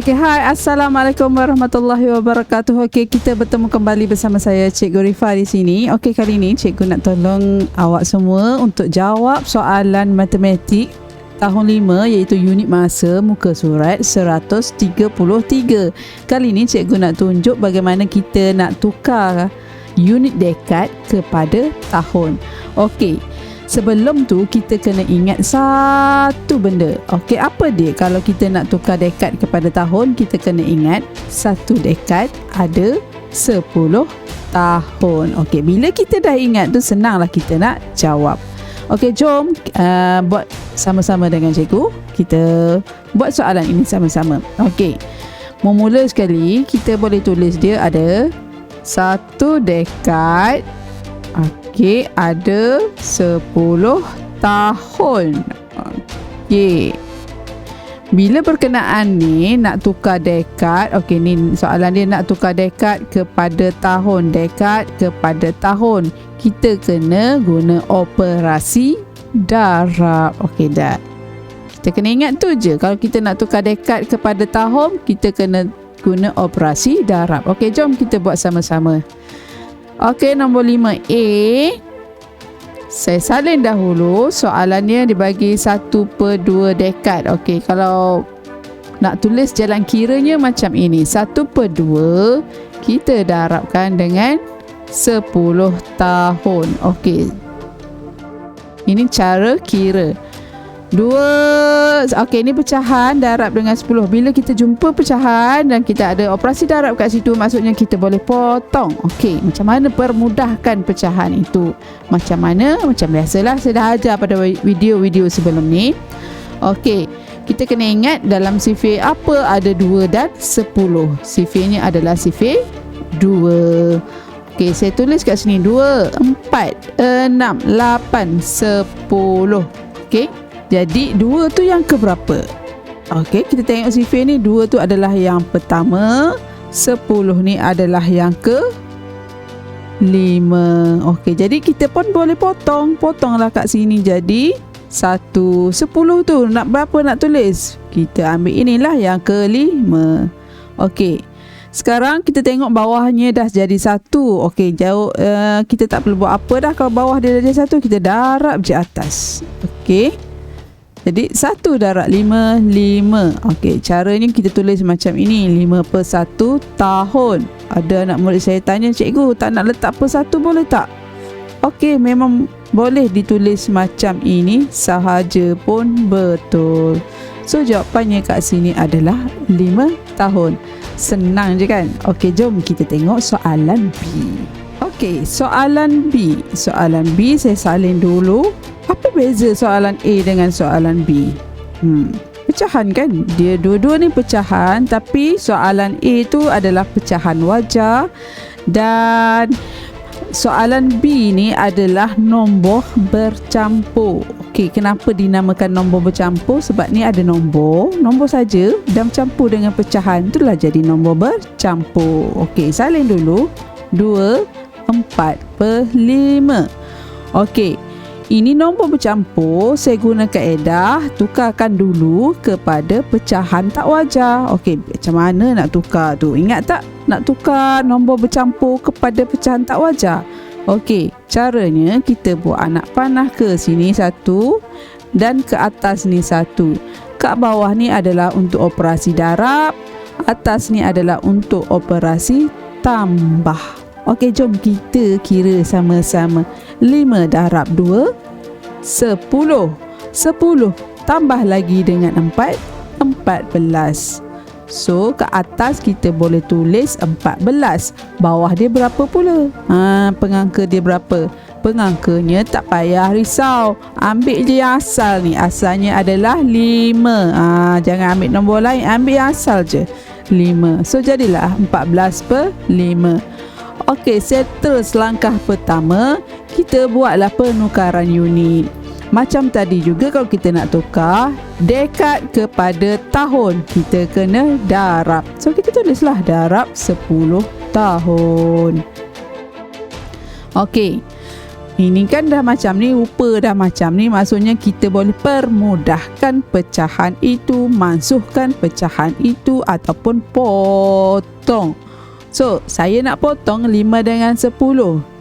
Okey, hai. Assalamualaikum warahmatullahi wabarakatuh. Okey, kita bertemu kembali bersama saya Cikgu Riefa di sini. Okey, kali ini Cikgu nak tolong awak semua untuk jawab soalan matematik tahun 5 iaitu unit MASA muka surat 133. Kali ini Cikgu nak tunjuk bagaimana kita nak tukar unit dekad kepada tahun. Okey. Sebelum tu kita kena ingat satu benda. Okey, apa dia? Kalau kita nak tukar dekad kepada tahun, kita kena ingat satu dekad ada 10 tahun. Okey, bila kita dah ingat tu senanglah kita nak jawab. Okey, jom buat sama-sama dengan cikgu. Kita buat soalan ini sama-sama. Okey. Memula sekali kita boleh tulis dia ada satu dekad. Okey, ada 10 tahun. Okey. Bila berkenaan ni nak tukar dekad, okey ni soalan dia nak tukar dekad kepada tahun, dekad kepada tahun. Kita kena guna operasi darab. Okey dah. Kita kena ingat tu je. Kalau kita nak tukar dekad kepada tahun, kita kena guna operasi darab. Okey, jom kita buat sama-sama. Okey, nombor 5A. Saya salin dahulu. Soalannya dibagi 1/2 dekad. Okey, kalau nak tulis jalan kiranya macam ini. 1/2 kita darabkan dengan 10 tahun. Okey. Ini cara kira. 2. Okey, ini pecahan darab dengan 10. Bila kita jumpa pecahan dan kita ada operasi darab kat situ, maksudnya kita boleh potong. Okey, macam mana permudahkan pecahan itu? Macam mana? Macam biasalah saya dah ajar pada video-video sebelum ni. Okey, kita kena ingat dalam sifir apa ada 2 dan 10. Sifirnya adalah sifir 2. Okey, saya tulis kat sini 2, 4, 6, 8, 10. Okey. Jadi 2 tu yang keberapa? Okey, kita tengok sifir ni 2 tu adalah yang pertama, 10 ni adalah yang ke-5. Okey, jadi kita pun boleh potonglah kat sini jadi 1, 10 tu nak berapa nak tulis? Kita ambil inilah yang ke-5. Okey. Sekarang kita tengok bawahnya dah jadi 1. Okey, jauh kita tak perlu buat apa dah. Kalau bawah dia dah jadi 1, kita darab je atas. Okey. Jadi 1 darab 5, 5. Okey, caranya kita tulis macam ini. 5/1 tahun. Ada anak murid saya tanya, cikgu tak nak letak per 1 boleh tak? Okey, memang boleh ditulis macam ini sahaja pun betul. So jawapannya kat sini adalah 5 tahun. Senang je kan? Okey, jom kita tengok soalan B. Okey, soalan B. Soalan B saya salin dulu. Apa beza soalan A dengan soalan B? Pecahan kan? Dia dua-dua ni pecahan, tapi soalan A tu adalah pecahan wajar dan soalan B ni adalah nombor bercampur. Okey, kenapa dinamakan nombor bercampur? Sebab ni ada nombor saja dan bercampur dengan pecahan. Itulah jadi nombor bercampur. Okey, salin dulu. 2, 4/5. Okey. Ini nombor bercampur, saya guna kaedah tukarkan dulu kepada pecahan tak wajar. Okey, macam mana nak tukar tu? Ingat tak? Nak tukar nombor bercampur kepada pecahan tak wajar. Okey, caranya kita buat anak panah ke sini 1 dan ke atas ni 1. Kat bawah ni adalah untuk operasi darab, atas ni adalah untuk operasi tambah. Okey, jom kita kira sama-sama. 5 darab 2, 10. 10 tambah lagi dengan 4, 14. So, ke atas kita boleh tulis 14. Bawah dia berapa pula? Pengangka dia berapa? Pengangkanya tak payah risau. Ambil je yang asal ni. Asalnya adalah 5. Jangan ambil nombor lain. Ambil yang asal je. 5. So, jadilah 14/5. Okey, settle langkah pertama. Kita buatlah penukaran unit. Macam tadi juga kalau kita nak tukar dekad kepada tahun, kita kena darab. So, kita tulislah darab 10 tahun. Okey. Ini kan dah macam ni, rupa dah macam ni, maksudnya kita boleh permudahkan pecahan itu, mansuhkan pecahan itu ataupun potong. So, saya nak potong 5 dengan 10.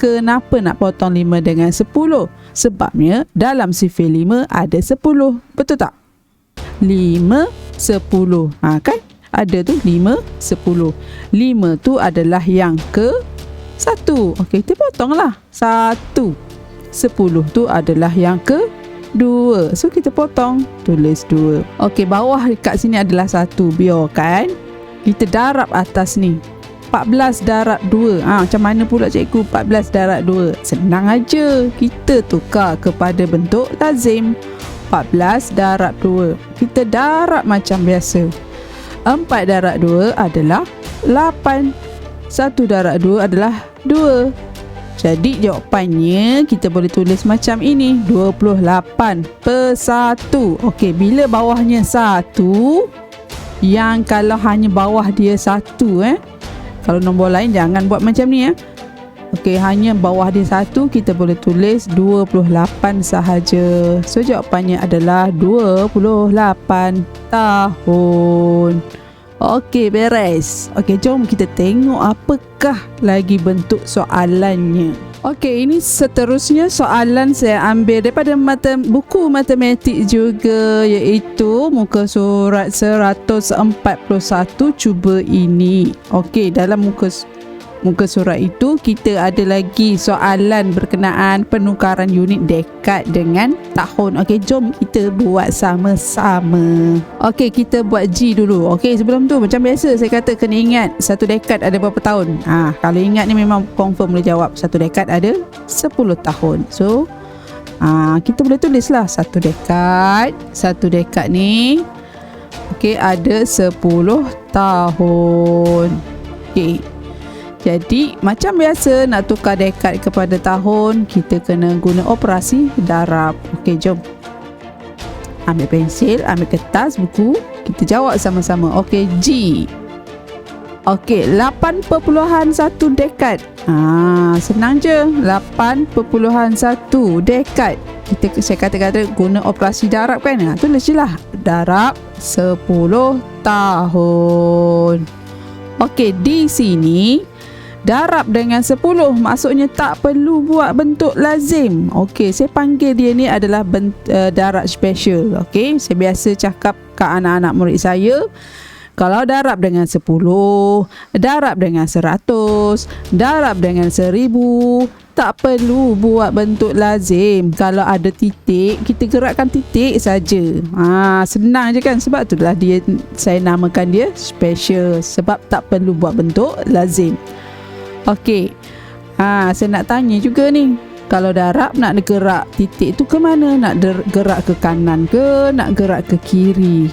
Kenapa nak potong 5 dengan 10? Sebabnya dalam sifil 5 ada 10. Betul tak? 5, 10. Kan? Ada tu 5, 10. 5 tu adalah yang ke 1. Okey, kita potonglah 1. 10 tu adalah yang ke 2. So, kita potong, tulis 2. Okey, bawah dekat sini adalah 1. Biarkan kita darab atas ni. 14 darab 2. Macam mana pula cikgu 14 darab 2? Senang aja. Kita tukar kepada bentuk lazim. 14 darab 2. Kita darab macam biasa. 4 darab 2 adalah 8. 1 darab 2 adalah 2. Jadi jawapannya kita boleh tulis macam ini. 28 per 1. Okey, bila bawahnya 1, yang kalau hanya bawah dia 1, kalau nombor lain jangan buat macam ni. Okey, hanya bawah dia 1, kita boleh tulis 28 sahaja. So jawapannya adalah 28 tahun. Okey, beres. Okey, jom kita tengok apakah lagi bentuk soalannya. Okey, ini seterusnya soalan saya ambil daripada buku matematik juga, iaitu muka surat 141. Cuba ini. Okey, dalam muka surat itu kita ada lagi soalan berkenaan penukaran unit dekad dengan tahun. Okey, jom kita buat sama-sama. Okey, kita buat G dulu. Okey, sebelum tu macam biasa saya kata kena ingat satu dekad ada berapa tahun. Kalau ingat ni memang confirm boleh jawab. Satu dekad ada 10 tahun. So kita boleh tulislah satu dekad. Satu dekad ni ada 10 tahun. Okey, jadi macam biasa nak tukar dekad kepada tahun, kita kena guna operasi darab. Okey, jom. Ambil pensil, ambil kertas, buku, kita jawab sama-sama. Okey, G. Okey, 8.1 dekad. Senang je. 8.1 dekad. Saya kata guna operasi darab kan. Tulis je lah. Darab 10 tahun. Okey, di sini darab dengan 10, maksudnya tak perlu buat bentuk lazim. Okey, saya panggil dia ni adalah darab special. Okey, saya biasa cakap ke anak-anak murid saya, kalau darab dengan 10, darab dengan 100, darab dengan 1000, tak perlu buat bentuk lazim. Kalau ada titik, kita gerakkan titik saja. Senang je kan. Sebab itulah saya namakan dia special, sebab tak perlu buat bentuk lazim. Okey. Saya nak tanya juga ni. Kalau darab nak gerak titik tu ke mana? Nak gerak ke kanan ke? Nak gerak ke kiri?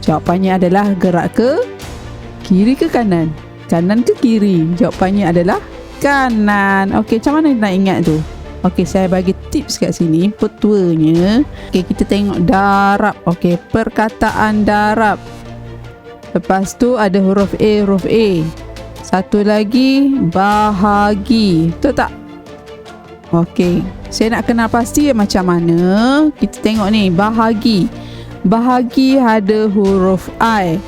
Jawapannya adalah gerak ke kiri ke kanan? Kanan ke kiri? Jawapannya adalah kanan. Okey, macam mana nak ingat tu? Okey, saya bagi tips kat sini, petuanya. Okey, kita tengok darab. Okey, perkataan darab. Lepas tu ada huruf A. Satu lagi bahagi. Betul tak? Okey, saya nak kenal pasti macam mana. Kita tengok ni, bahagi. Bahagi ada huruf I.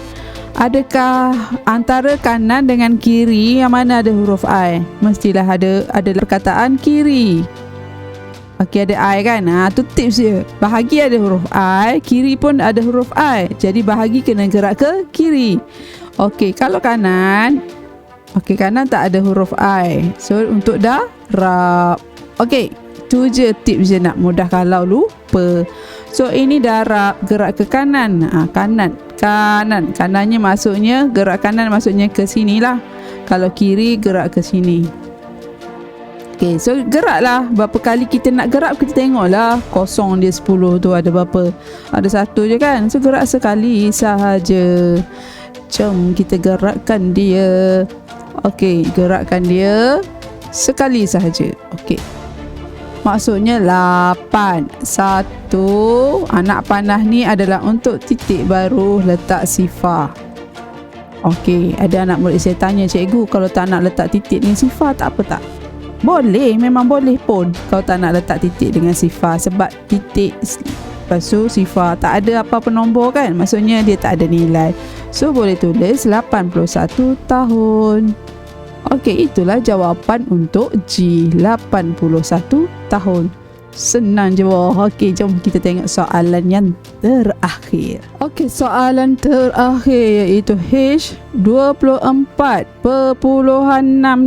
Adakah antara kanan dengan kiri yang mana ada huruf I? Mestilah ada perkataan kiri. Okey, ada I kan? Tu tips dia. Bahagi ada huruf I, kiri pun ada huruf I. Jadi bahagi kena gerak ke kiri. Okey, kalau kanan, kanan tak ada huruf I. So untuk darab. Okey, tu je tips je nak mudah kalau lupa. So ini darab, gerak ke kanan. Kanannya maksudnya, gerak kanan maksudnya ke sini lah. Kalau kiri, gerak ke sini. Okey, so geraklah. Berapa kali kita nak gerak, kita tengoklah. Kosong dia 10 tu ada berapa? Ada 1 je kan? So gerak sekali sahaja. Jom kita gerakkan dia. Okey, gerakkan dia sekali sahaja. Okey. Maksudnya 8. 1. Anak panah ni adalah untuk titik baru letak sifar. Okey, ada anak murid saya tanya, cikgu, kalau tak nak letak titik ni sifar tak apa tak? Boleh, memang boleh pun kalau tak nak letak titik dengan sifar, sebab titik lepas tu sifar tak ada apa-apa nombor kan, maksudnya dia tak ada nilai. So boleh tulis 81 tahun. Okey, itulah jawapan untuk G, 81 tahun. Senang je boh. Okey, jom kita tengok soalan yang terakhir. Okey, soalan terakhir iaitu H 24.6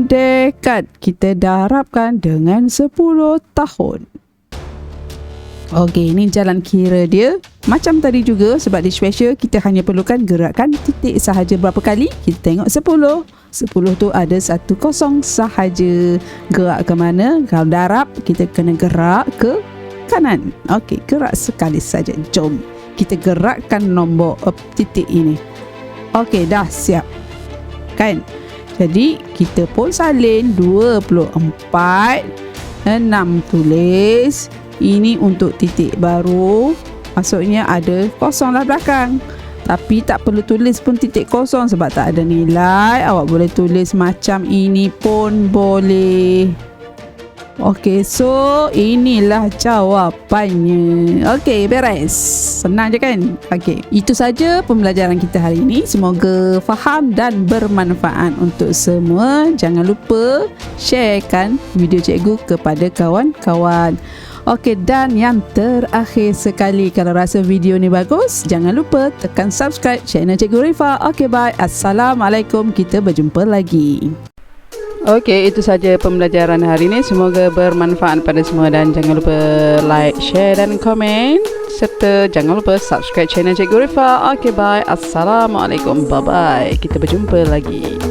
dekad kita darabkan dengan 10 tahun. Okey, ini jalan kira dia. Macam tadi juga, sebab dia special, kita hanya perlukan gerakkan titik sahaja berapa kali. Kita tengok 10. 10 tu ada 1 kosong sahaja. Gerak ke mana? Kalau darab, kita kena gerak ke kanan. Okey, gerak sekali saja. Jom kita gerakkan nombor titik ini. Okey, dah siap kan? Jadi kita pun salin 24 6 tulis. Ini untuk titik baru, maksudnya ada kosong lah belakang. Tapi tak perlu tulis pun titik kosong sebab tak ada nilai. Awak boleh tulis macam ini pun boleh. Okey, so inilah jawapannya. Okey, beres. Senang je kan? Okey, itu saja pembelajaran kita hari ini. Semoga faham dan bermanfaat untuk semua. Jangan lupa sharekan video cikgu kepada kawan-kawan. Okey, dan yang terakhir sekali, kalau rasa video ni bagus, jangan lupa tekan subscribe channel Cikgu Riefa. Okey, bye. Assalamualaikum. Kita berjumpa lagi. Okey, itu saja pembelajaran hari ini. Semoga bermanfaat pada semua dan jangan lupa like, share dan komen. Serta jangan lupa subscribe channel Cikgu Riefa. Okey, bye. Assalamualaikum. Bye-bye. Kita berjumpa lagi.